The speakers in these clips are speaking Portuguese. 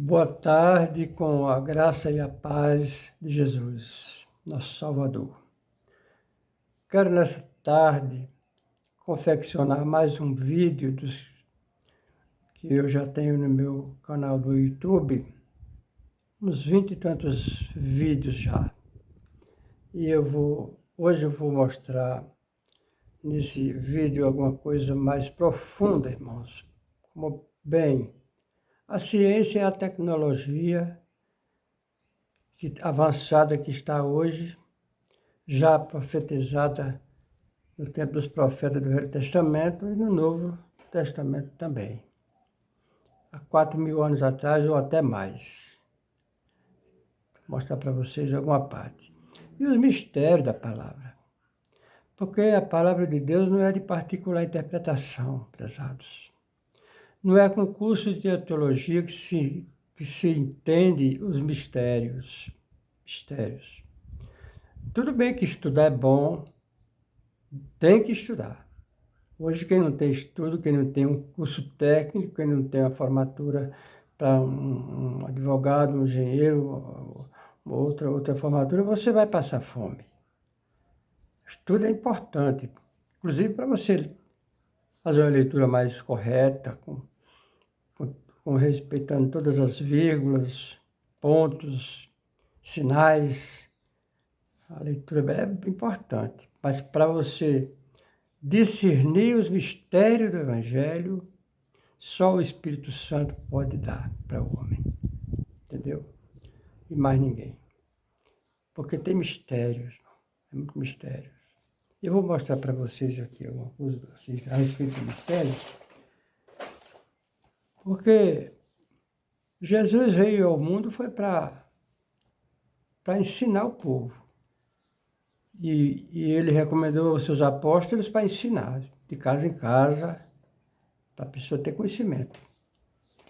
Boa tarde, com a graça e a paz de Jesus, nosso Salvador. Quero nessa tarde confeccionar mais um vídeo dos que eu já tenho no meu canal do YouTube, uns 20 e tantos vídeos já. E hoje eu vou mostrar nesse vídeo alguma coisa mais profunda, irmãos. A ciência e a tecnologia avançada que está hoje, já profetizada no tempo dos profetas do Velho Testamento e no Novo Testamento também. Há 4.000 anos atrás ou até mais. Vou mostrar para vocês alguma parte. E os mistérios da palavra. Porque a palavra de Deus não é de particular interpretação, prezados. Não é com curso de teologia que se entende os mistérios. Tudo bem que estudar é bom, tem que estudar. Hoje quem não tem estudo, quem não tem um curso técnico, quem não tem uma formatura para um advogado, um engenheiro, outra formatura, você vai passar fome. Estudo é importante, inclusive para você fazer uma leitura mais correta, respeitando todas as vírgulas, pontos, sinais. A leitura é importante, mas para você discernir os mistérios do Evangelho, só o Espírito Santo pode dar para o homem, entendeu? E mais ninguém. Porque tem mistérios, é muito mistérios. Eu vou mostrar para vocês aqui alguma coisa a respeito de mistérios, porque Jesus veio ao mundo foi para ensinar o povo. E ele recomendou aos seus apóstolos para ensinar, de casa em casa, para a pessoa ter conhecimento.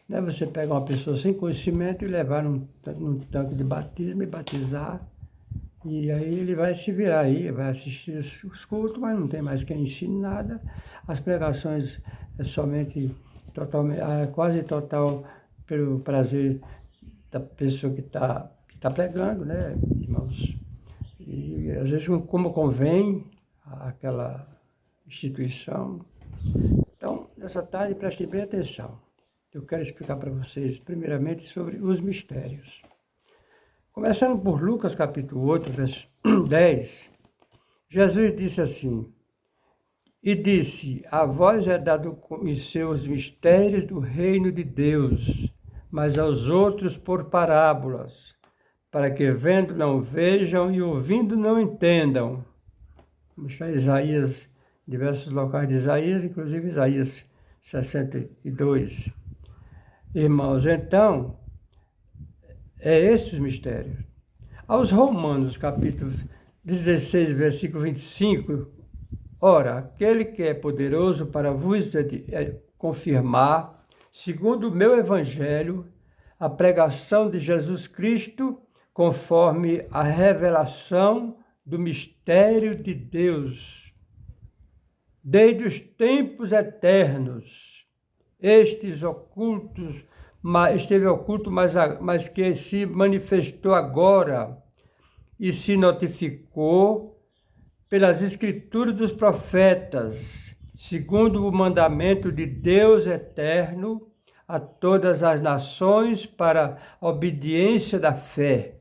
Não é você pegar uma pessoa sem conhecimento e levar num tanque de batismo e batizar, e aí ele vai se virar aí, vai assistir os cultos, mas não tem mais quem ensine nada. As pregações é somente quase total pelo prazer da pessoa que está pregando, né, irmãos? E às vezes como convém àquela instituição. Então, nessa tarde, prestem bem atenção. Eu quero explicar para vocês, primeiramente, sobre os mistérios. Começando por Lucas, capítulo 8, verso 10, Jesus disse assim, e disse, a vós é dado conhecer os mistérios do reino de Deus, mas aos outros por parábolas, para que vendo não vejam e ouvindo não entendam. Está em Isaías, diversos locais de Isaías, inclusive Isaías 62. Irmãos, então, é estes os mistérios. Aos Romanos, capítulo 16, versículo 25, ora, aquele que é poderoso para vos confirmar, segundo o meu evangelho, a pregação de Jesus Cristo, conforme a revelação do mistério de Deus. Desde os tempos eternos, esteve oculto, mas que se manifestou agora e se notificou pelas escrituras dos profetas, segundo o mandamento de Deus eterno, a todas as nações para a obediência da fé.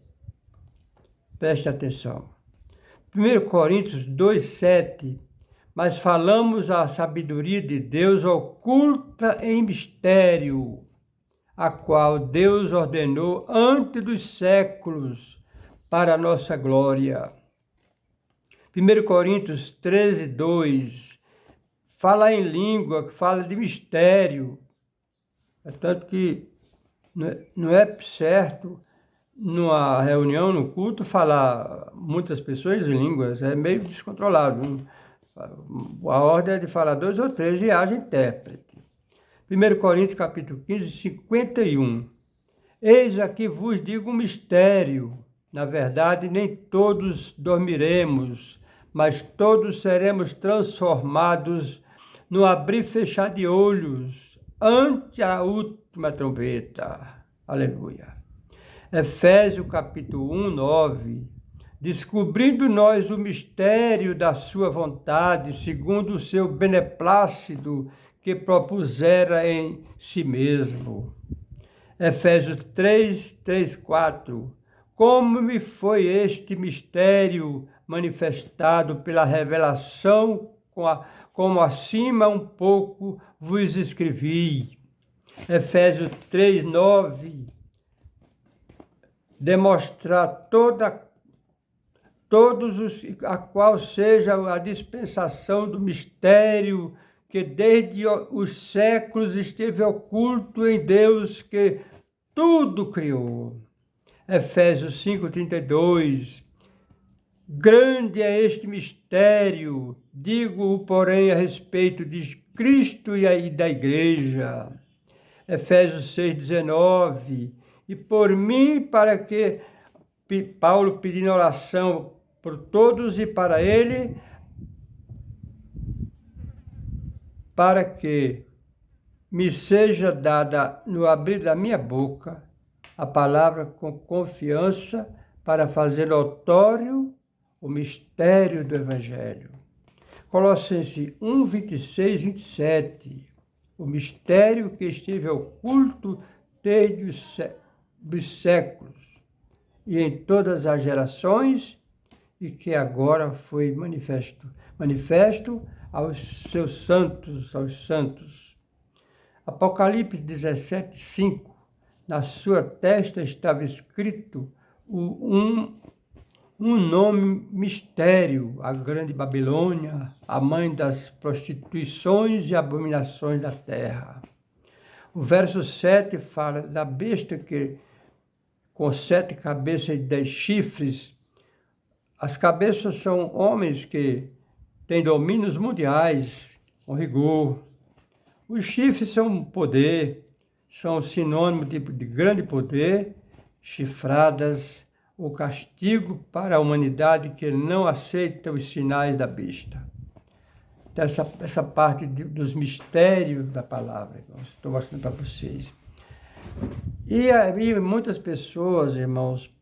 Preste atenção. 1 Coríntios 2,7. Mas falamos a sabedoria de Deus oculta em mistério, a qual Deus ordenou antes dos séculos para a nossa glória. 1 Coríntios 13:2. Fala em língua, fala de mistério. É tanto que não é certo numa reunião, no culto, falar muitas pessoas em línguas, é meio descontrolado. A ordem é de falar 2 ou 3 e haja intérprete. 1 Coríntios capítulo 15, 51. Eis aqui vos digo um mistério. Na verdade, nem todos dormiremos, mas todos seremos transformados no abrir e fechar de olhos, ante a última trombeta. Aleluia. Efésios capítulo 1, 9. Descobrindo nós o mistério da sua vontade, segundo o seu beneplácito que propusera em si mesmo. Efésios 3, 3, 4. Como me foi este mistério manifestado pela revelação, como acima um pouco vos escrevi. Efésios 3, 9. Demonstrar a qual seja a dispensação do mistério que desde os séculos esteve oculto em Deus que tudo criou. Efésios 5:32. Grande é este mistério, digo, porém, a respeito de Cristo e da Igreja. Efésios 6:19. E por mim, para que Paulo pedindo oração por todos e para ele, para que me seja dada no abrir da minha boca a palavra com confiança para fazer notório o mistério do Evangelho. Colossenses 1, 26, 27. O mistério que esteve oculto desde os séculos e em todas as gerações e que agora foi manifesto aos seus santos, aos santos. Apocalipse 17, 5. Na sua testa estava escrito um nome mistério, a grande Babilônia, a mãe das prostituições e abominações da terra. O verso 7 fala da besta que, com 7 cabeças e 10 chifres, as cabeças são homens que têm domínios mundiais, com rigor. Os chifres são poder, são sinônimo de grande poder, chifradas, o castigo para a humanidade que não aceita os sinais da besta. Essa parte dos mistérios da palavra, irmãos, estou mostrando para vocês. E muitas pessoas, irmãos,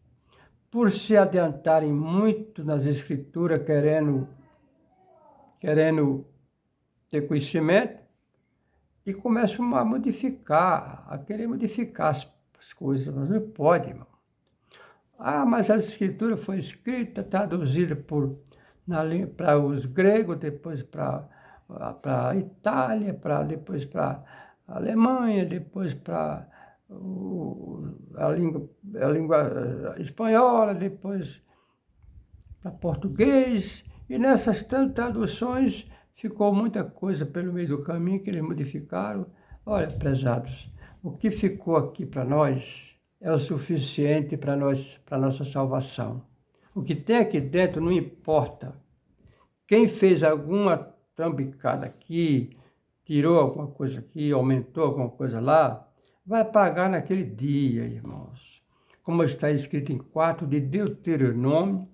por se adiantarem muito nas escrituras, querendo ter conhecimento, e começam a querer modificar as coisas, mas não pode, irmão. Mas a escritura foi escrita, traduzida para os gregos, depois para a Itália, depois para a Alemanha, depois para a língua espanhola, depois para português. E nessas tantas traduções ficou muita coisa pelo meio do caminho que eles modificaram. Olha, prezados, o que ficou aqui para nós é o suficiente para a nossa salvação. O que tem aqui dentro não importa. Quem fez alguma trambicada aqui, tirou alguma coisa aqui, aumentou alguma coisa lá, vai pagar naquele dia, irmãos. Como está escrito em 4 de Deuteronômio,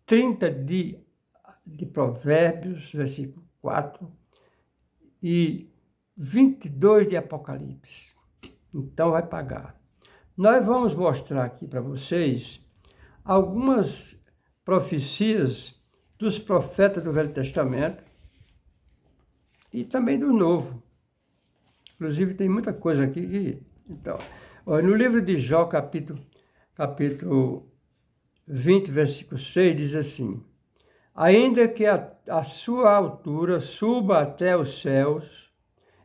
30 de Provérbios, versículo 4, e 22 de Apocalipse. Então vai pagar. Nós vamos mostrar aqui para vocês algumas profecias dos profetas do Velho Testamento e também do Novo. Inclusive tem muita coisa aqui. Então, no livro de Jó, capítulo 20, versículo 6, diz assim: ainda que a sua altura suba até os céus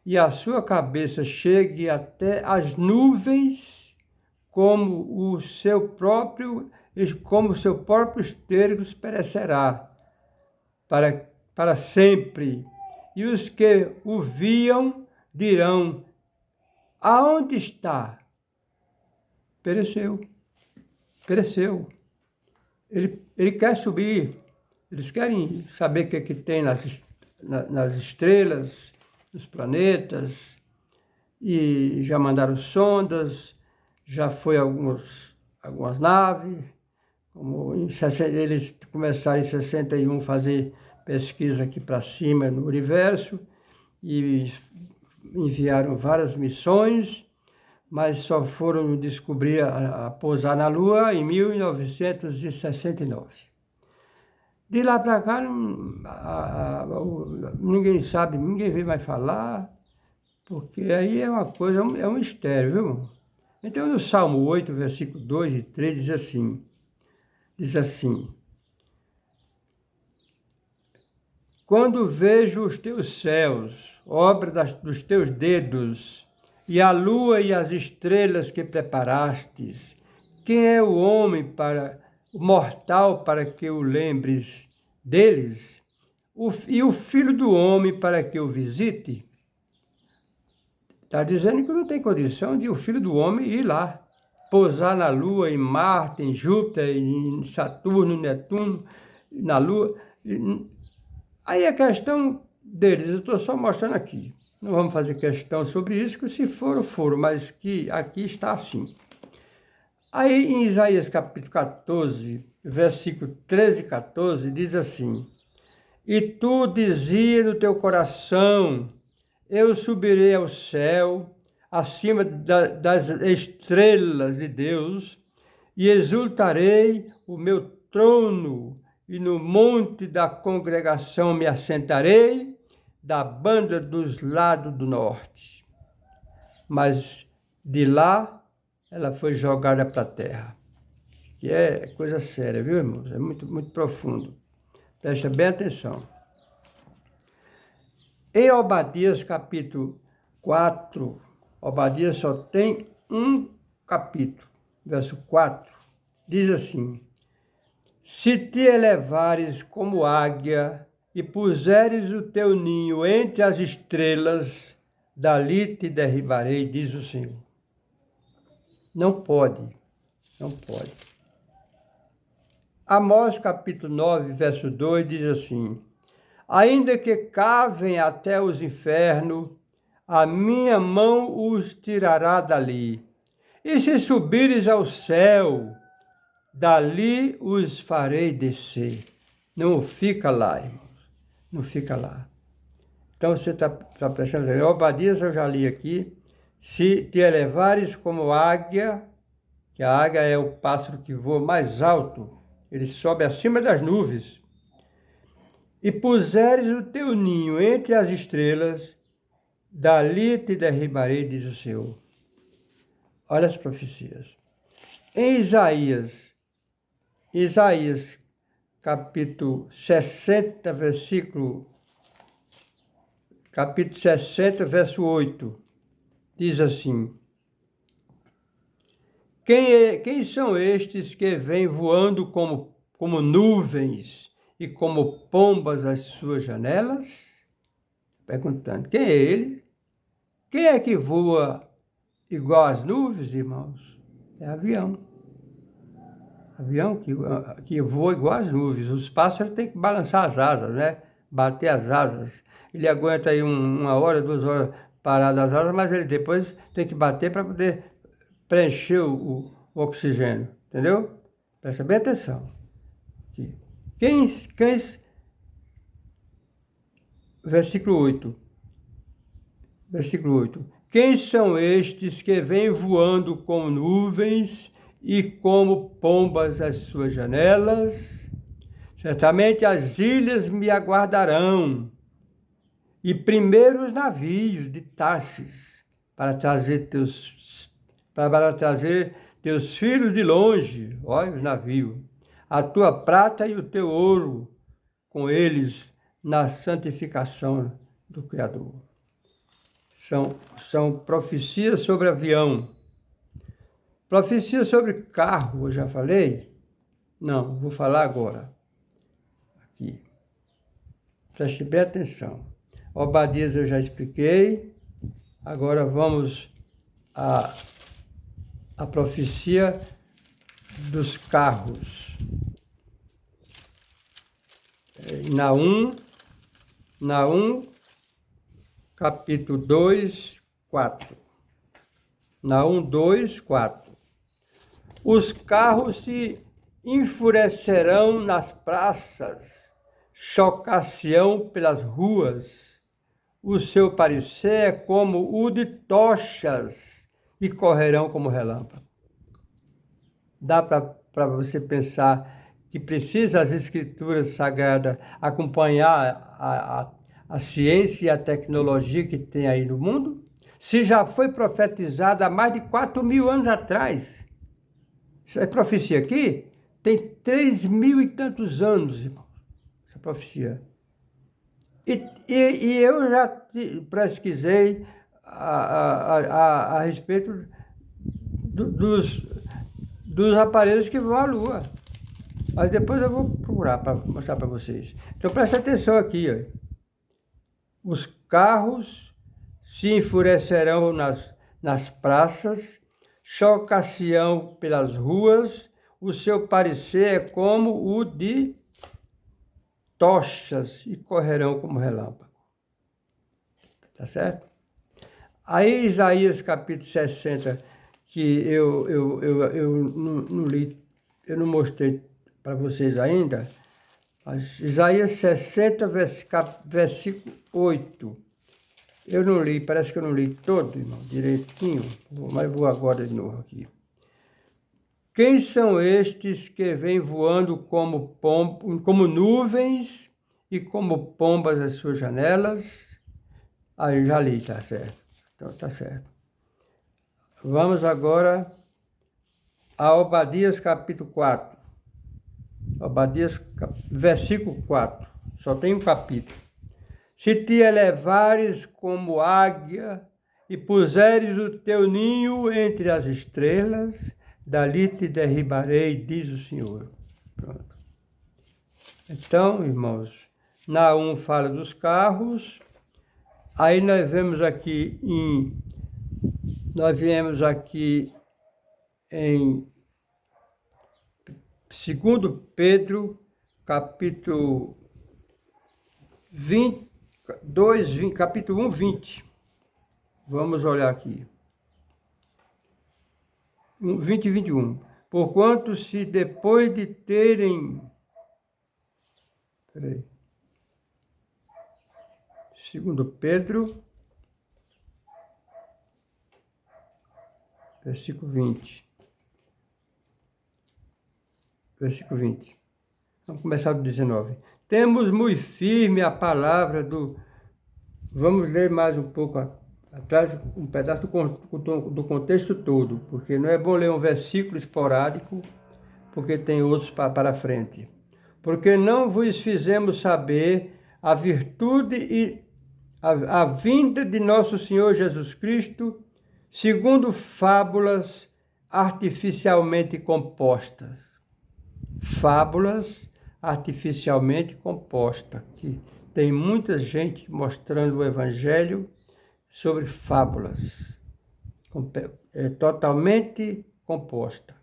e a sua cabeça chegue até as nuvens, como o seu próprio esterco perecerá para sempre. E os que o viam dirão: aonde está? Pereceu. Ele quer subir. Eles querem saber o que tem nas estrelas, nos planetas, e já mandaram sondas, já foi algumas naves, eles começaram em 61 a fazer pesquisa aqui para cima no universo, e enviaram várias missões, mas só foram descobrir a pousar na Lua em 1969. De lá para cá, ninguém sabe, ninguém vê mais falar, porque aí é uma coisa, é um mistério, viu, irmão? Então, no Salmo 8, versículo 2 e 3, diz assim: quando vejo os teus céus, obra dos teus dedos, e a lua e as estrelas que preparastes, quem é o homem o mortal para que o lembres deles? E o filho do homem para que o visite? Está dizendo que não tem condição de o filho do homem ir lá, pousar na Lua, em Marte, em Júpiter, em Saturno, Netuno, na Lua. Aí a questão deles, eu estou só mostrando aqui. Não vamos fazer questão sobre isso, que se for, for, mas que aqui está assim. Aí em Isaías capítulo 14, versículo 13 e 14, diz assim: e tu dizia no teu coração, eu subirei ao céu, acima das estrelas de Deus, e exultarei o meu trono, e no monte da congregação me assentarei, da banda dos lados do norte. Mas de lá ela foi jogada para a terra. Que é coisa séria, viu, irmãos? É muito, muito profundo. Presta bem atenção. Em Obadias capítulo 4, Obadias só tem um capítulo, verso 4, diz assim: se te elevares como águia e puseres o teu ninho entre as estrelas, dali te derribarei, diz o Senhor. Não pode, não pode. Amós capítulo 9, verso 2 diz assim: ainda que cavem até os infernos, a minha mão os tirará dali. E se subires ao céu, dali os farei descer. Não fica lá, irmãos. Não fica lá. Então você está prestando atenção. Obadias eu já li aqui. Se te elevares como águia, que a águia é o pássaro que voa mais alto, ele sobe acima das nuvens, e puseres o teu ninho entre as estrelas, dali te derribarei, diz o Senhor. Olha as profecias. Em Isaías capítulo 60, capítulo 60, verso 8, diz assim: quem são estes que vêm voando como nuvens e como pombas às suas janelas? Perguntando, quem é ele? Quem é que voa igual às nuvens, irmãos? É avião. Avião que voa igual às nuvens. Os pássaros têm que balançar as asas, né? Bater as asas. Ele aguenta aí 1 hora, 2 horas parado as asas, mas ele depois tem que bater para poder preencher o oxigênio. Entendeu? Presta bem atenção. Aqui. Versículo 8. Versículo 8. Quem são estes que vêm voando como nuvens e como pombas às suas janelas? Certamente as ilhas me aguardarão, e primeiros navios de Tarsis, para trazer teus filhos de longe, olha os navios, a tua prata e o teu ouro, com eles na santificação do Criador. São profecias sobre avião. Profecia sobre carro, eu já falei? Não, vou falar agora. Aqui. Preste bem atenção. Obadias eu já expliquei. Agora vamos à profecia dos carros. Naum, capítulo 2, 4. Naum 2, 4. Os carros se enfurecerão nas praças, chocar-se-ão pelas ruas. O seu parecer é como o de tochas, e correrão como relâmpago. Dá para você pensar que precisa as escrituras sagradas acompanhar a ciência e a tecnologia que tem aí no mundo? Se já foi profetizado há mais de 4.000 anos atrás. Essa profecia aqui tem 3.000 e tantos anos, irmão. Essa profecia. E eu já pesquisei a respeito dos aparelhos que vão à Lua. Mas depois eu vou procurar para mostrar para vocês. Então preste atenção aqui. Ó. Os carros se enfurecerão nas praças, chocar-se-ão pelas ruas, o seu parecer é como o de tochas e correrão como relâmpago. Tá certo? Aí Isaías capítulo 60, que eu não li, eu não mostrei para vocês ainda, mas Isaías 60, versículo 8. Eu não li, parece que eu não li todo, irmão, direitinho, mas vou agora de novo aqui. Quem são estes que vêm voando como nuvens e como pombas às suas janelas? Aí já li, tá certo. Então tá certo. Vamos agora a Obadias capítulo 4. Obadias, versículo 4. Só tem um capítulo. Se te elevares como águia e puseres o teu ninho entre as estrelas, dali te derribarei, diz o Senhor. Pronto. Então, irmãos, Naum fala dos carros. Aí nós viemos aqui em 2 Pedro, capítulo 20, capítulo 1, 20. Vamos olhar aqui. 20 e 21. Porquanto se depois de terem... Peraí. 2 Pedro, versículo 20. Versículo 20. Vamos começar do 19. Temos muito firme a palavra do... Vamos ler mais um pouco atrás, um pedaço do contexto todo, porque não é bom ler um versículo esporádico, porque tem outros para frente. Porque não vos fizemos saber a virtude e a vinda de nosso Senhor Jesus Cristo, segundo fábulas artificialmente compostas. Fábulas artificialmente compostas, que tem muita gente mostrando o Evangelho sobre fábulas, totalmente composta.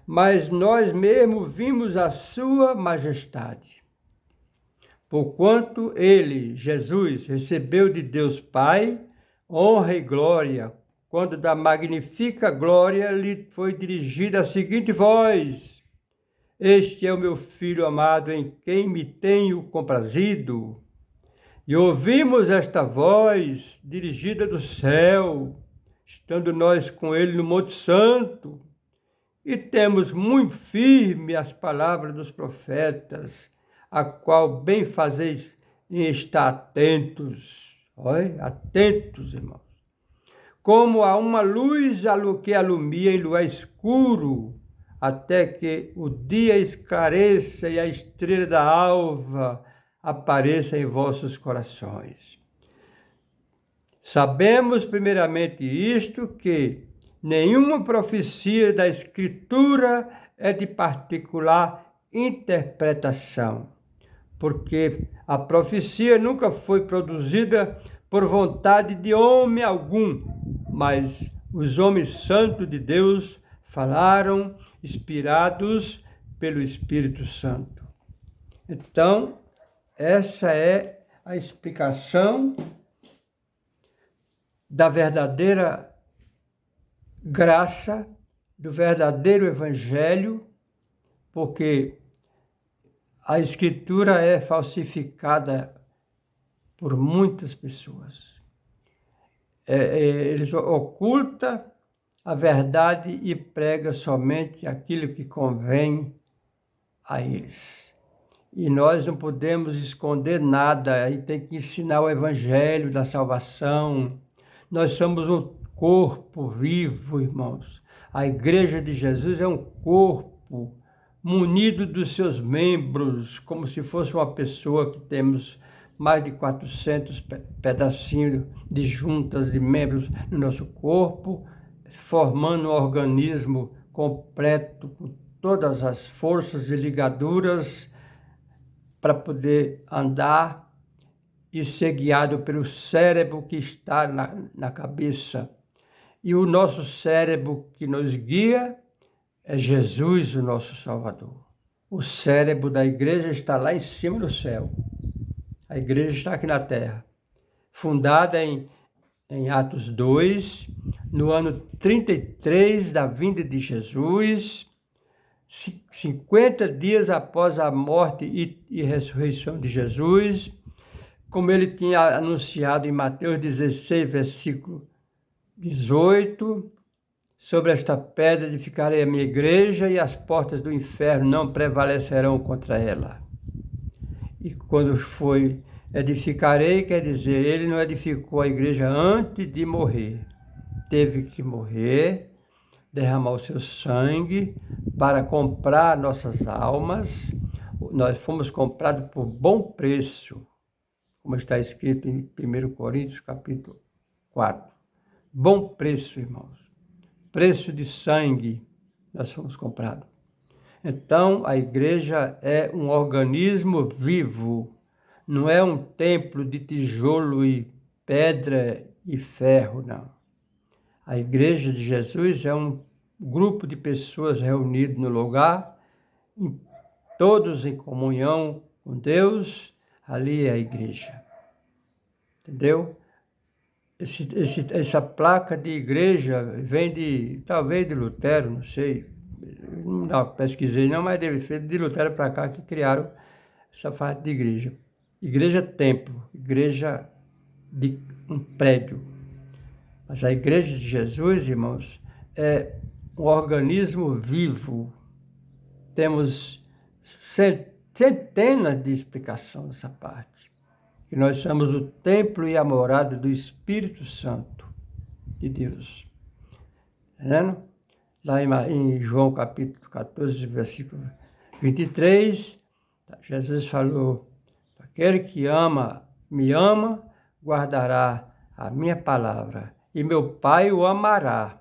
Mas nós mesmos vimos a sua majestade. Porquanto ele, Jesus, recebeu de Deus Pai honra e glória, quando da magnífica glória lhe foi dirigida a seguinte voz: Este é o meu Filho amado, em quem me tenho comprazido. E ouvimos esta voz dirigida do céu, estando nós com ele no Monte Santo, e temos muito firme as palavras dos profetas, a qual bem fazeis em estar atentos. Olha, atentos, irmãos. Como a uma luz que alumia em lugar escuro, até que o dia esclareça e a estrela da alva apareça em vossos corações. Sabemos primeiramente isto, que nenhuma profecia da Escritura é de particular interpretação, porque a profecia nunca foi produzida por vontade de homem algum, mas os homens santos de Deus falaram, inspirados pelo Espírito Santo. Então, essa é a explicação da verdadeira graça, do verdadeiro Evangelho, porque a Escritura é falsificada por muitas pessoas. eles ocultam a verdade e pregam somente aquilo que convém a eles. E nós não podemos esconder nada, aí tem que ensinar o evangelho da salvação. Nós somos um corpo vivo, irmãos. A igreja de Jesus é um corpo munido dos seus membros, como se fosse uma pessoa que temos mais de 400 pedacinhos de juntas de membros no nosso corpo, formando um organismo completo, com todas as forças e ligaduras para poder andar e ser guiado pelo cérebro que está na cabeça. E o nosso cérebro que nos guia é Jesus, o nosso Salvador. O cérebro da igreja está lá em cima no céu. A igreja está aqui na terra. Fundada em Atos 2, no ano 33 da vinda de Jesus, 50 dias após a morte e ressurreição de Jesus, como ele tinha anunciado em Mateus 16, versículo 18, sobre esta pedra edificarei a minha igreja e as portas do inferno não prevalecerão contra ela. E quando foi edificarei, quer dizer, ele não edificou a igreja antes de morrer. Teve que morrer, derramar o seu sangue para comprar nossas almas. Nós fomos comprados por bom preço, como está escrito em 1 Coríntios, capítulo 4. Bom preço, irmãos. Preço de sangue, nós fomos comprados. Então, a igreja é um organismo vivo, não é um templo de tijolo e pedra e ferro, não. A igreja de Jesus é um grupo de pessoas reunidas no lugar, todos em comunhão com Deus, ali é a igreja. Entendeu? Essa placa de igreja vem talvez de Lutero, não sei, não pesquisei não, mas deve ser de Lutero para cá que criaram essa parte de igreja. Igreja templo, igreja de um prédio. Mas a igreja de Jesus, irmãos, é um organismo vivo. Temos centenas de explicações nessa parte. Que nós somos o templo e a morada do Espírito Santo de Deus. Tá vendo? Lá em João capítulo 14, versículo 23, Jesus falou: aquele que me ama, guardará a minha palavra, e meu Pai o amará,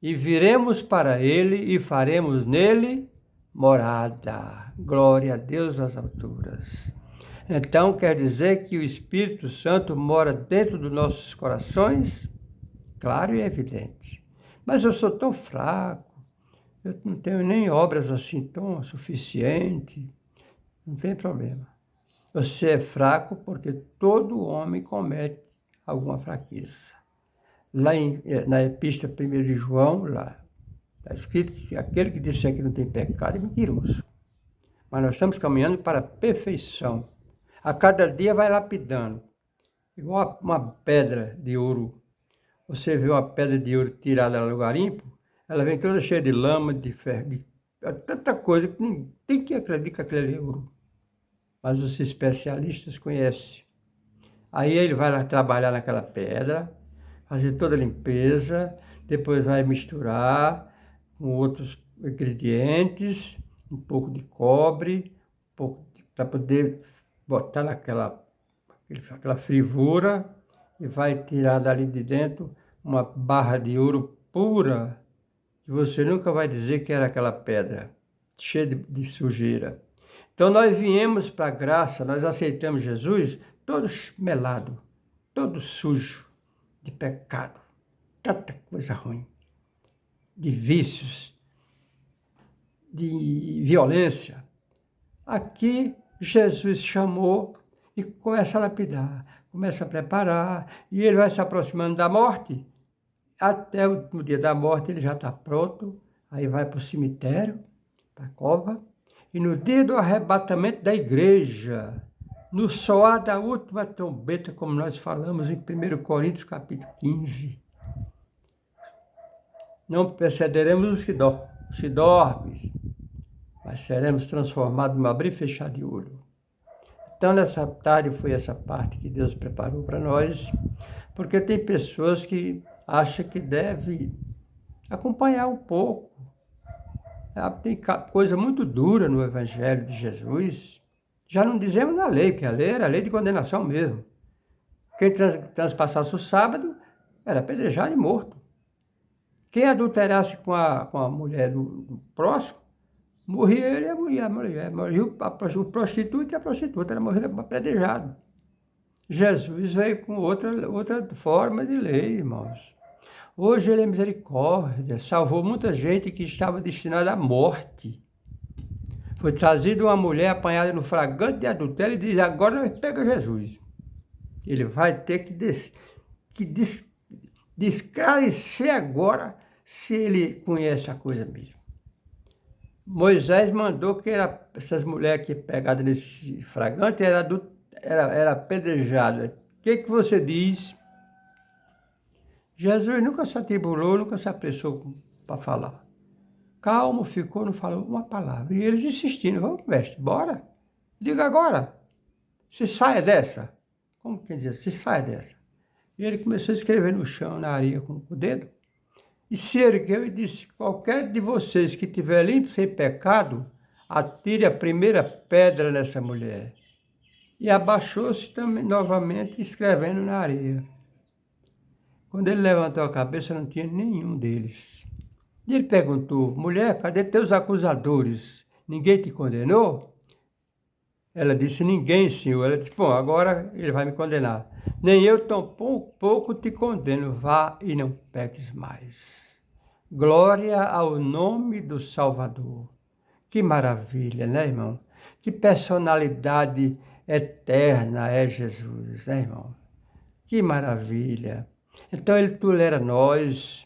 e viremos para ele e faremos nele morada. Glória a Deus nas alturas. Então, quer dizer que o Espírito Santo mora dentro dos nossos corações? Claro e evidente. Mas eu sou tão fraco, eu não tenho nem obras assim tão suficientes. Não tem problema. Você é fraco porque todo homem comete alguma fraqueza. Lá na Epístola 1 de João, lá está escrito que aquele que disser que não tem pecado é mentiroso. Mas nós estamos caminhando para a perfeição. A cada dia vai lapidando, igual uma pedra de ouro. Você vê uma pedra de ouro tirada do garimpo, ela vem toda cheia de lama, de ferro, de tanta coisa que ninguém que acredita que aquilo ali é ouro. Mas os especialistas conhecem. Aí ele vai lá trabalhar naquela pedra, fazer toda a limpeza, depois vai misturar com outros ingredientes, um pouco de cobre, para poder botar naquela frivura e vai tirar dali de dentro uma barra de ouro pura, que você nunca vai dizer que era aquela pedra, cheia de sujeira. Então nós viemos para a graça, nós aceitamos Jesus, todo melado, todo sujo de pecado, tanta coisa ruim, de vícios, de violência. Aqui Jesus chamou e começa a lapidar, começa a preparar, e ele vai se aproximando da morte, até o último dia da morte ele já está pronto, aí vai para o cemitério, para a cova, e no dia do arrebatamento da igreja, no soar da última trombeta, como nós falamos em 1 Coríntios capítulo 15. Não precederemos os que dormem, mas seremos transformados num abrir e fechar de olho. Então, nessa tarde, foi essa parte que Deus preparou para nós, porque tem pessoas que acham que deve acompanhar um pouco. Tem coisa muito dura no Evangelho de Jesus. Já não dizemos na lei, porque a lei era a lei de condenação mesmo. Quem transpassasse o sábado era apedrejado e morto. Quem adulterasse com a mulher do próximo, morria ele e a mulher. Morria o prostituto e a prostituta, ela morria apedrejado. Jesus veio com outra forma de lei, irmãos. Hoje ele é misericórdia, salvou muita gente que estava destinada à morte. Foi trazida uma mulher apanhada no flagrante de adultério e diz, agora nós pega Jesus. Ele vai ter que esclarecer agora se ele conhece a coisa mesmo. Moisés mandou que essas mulheres que pegadas nesse flagrante era apedrejada. O que você diz? Jesus nunca se atribulou, nunca se apressou para falar. Calmo ficou, não falou uma palavra. E eles insistindo, vamos, mestre, bora. Diga agora, se saia dessa. Como quem diz, se saia dessa. E ele começou a escrever no chão, na areia, com o dedo. E se ergueu e disse, qualquer de vocês que tiver limpo sem pecado, atire a primeira pedra nessa mulher. E abaixou-se também novamente, escrevendo na areia. Quando ele levantou a cabeça, não tinha nenhum deles. E ele perguntou, mulher, cadê teus acusadores? Ninguém te condenou? Ela disse, ninguém, senhor. Ela disse, bom, agora ele vai me condenar. Nem eu tampouco te condeno, vá e não peques mais. Glória ao nome do Salvador. Que maravilha, né, irmão? Que personalidade eterna é Jesus, né, irmão? Que maravilha. Então ele tolera nós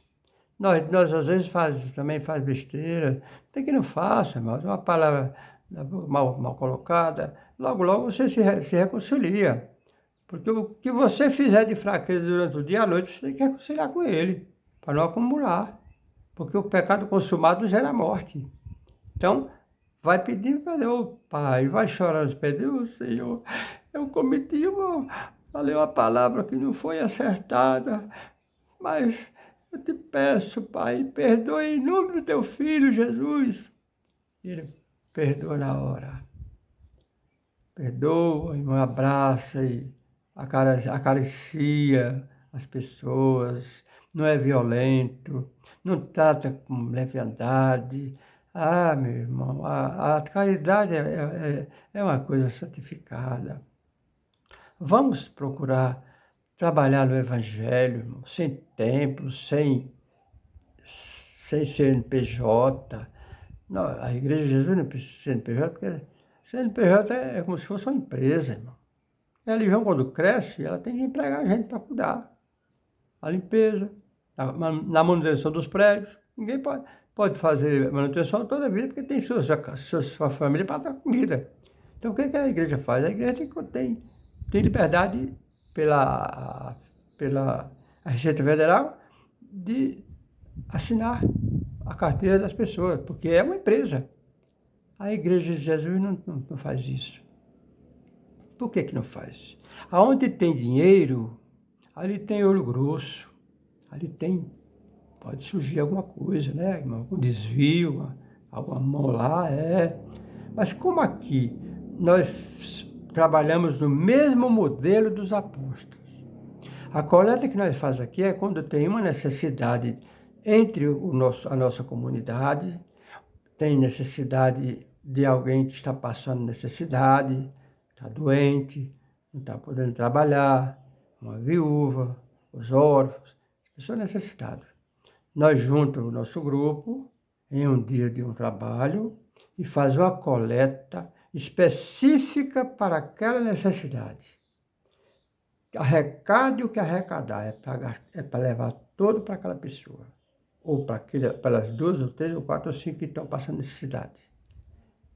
às vezes também faz besteira, tem que não faça, mas uma palavra mal colocada, logo você se reconcilia. Porque o que você fizer de fraqueza durante o dia, à noite, você tem que reconciliar com ele, para não acumular. Porque o pecado consumado gera morte. Então, vai pedindo perdão, Pai, vai chorar nos pés de Deus, Senhor, eu cometi falei uma palavra que não foi acertada, mas eu te peço, Pai, perdoe em nome do teu Filho, Jesus. Ele perdoa na hora. Perdoa, irmão, abraça e acaricia as pessoas, não é violento, não trata com leviandade. Ah, meu irmão, a caridade é uma coisa santificada. Vamos procurar trabalhar no Evangelho, irmão, sem templo, sem CNPJ. Não, a Igreja de Jesus não precisa de CNPJ, porque CNPJ é como se fosse uma empresa, irmão. A religião, quando cresce, ela tem que empregar gente para cuidar. A limpeza, na manutenção dos prédios. Ninguém pode fazer manutenção toda a vida, porque tem sua família para dar comida. Então, o que a igreja faz? A igreja tem liberdade pela Receita Federal de assinar a carteira das pessoas, porque é uma empresa. A Igreja de Jesus não faz isso. Por que não faz? Aonde tem dinheiro, ali tem olho grosso, ali pode surgir alguma coisa, né? Algum desvio, alguma mão lá, Mas como aqui nós trabalhamos no mesmo modelo dos apóstolos, a coleta que nós fazemos aqui é quando tem uma necessidade entre a nossa comunidade, tem necessidade de alguém que está passando necessidade, está doente, não está podendo trabalhar, uma viúva, os órfãos, as pessoas necessitadas. Nós juntamos o nosso grupo em um dia de um trabalho e faz uma coleta específica para aquela necessidade. Arrecade o que arrecadar, é para levar todo para aquela pessoa. Ou para as 2, ou 3, ou 4, ou 5 que estão passando necessidade.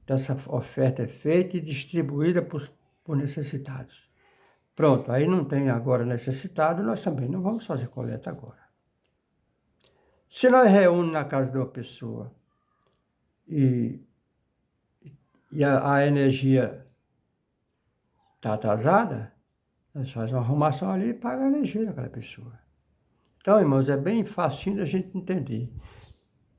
Então, essa oferta é feita e distribuída por necessitados. Pronto, aí não tem agora necessitado, nós também não vamos fazer coleta agora. Se nós reúne na casa de uma pessoa e a energia está atrasada, nós fazemos uma arrumação ali e paga a energia daquela pessoa. Então, irmãos, é bem facinho da gente entender.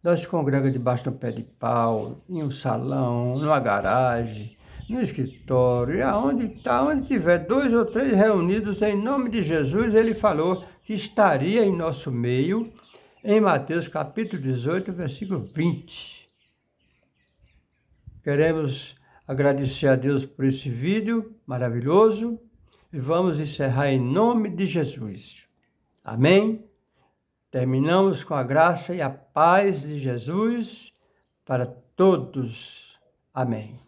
Nós se congrega debaixo de um pé de pau, em um salão, numa garagem, no escritório, e onde tiver 2 ou 3 reunidos em nome de Jesus, ele falou que estaria em nosso meio, em Mateus capítulo 18, versículo 20. Queremos agradecer a Deus por esse vídeo maravilhoso e vamos encerrar em nome de Jesus. Amém? Terminamos com a graça e a paz de Jesus para todos. Amém.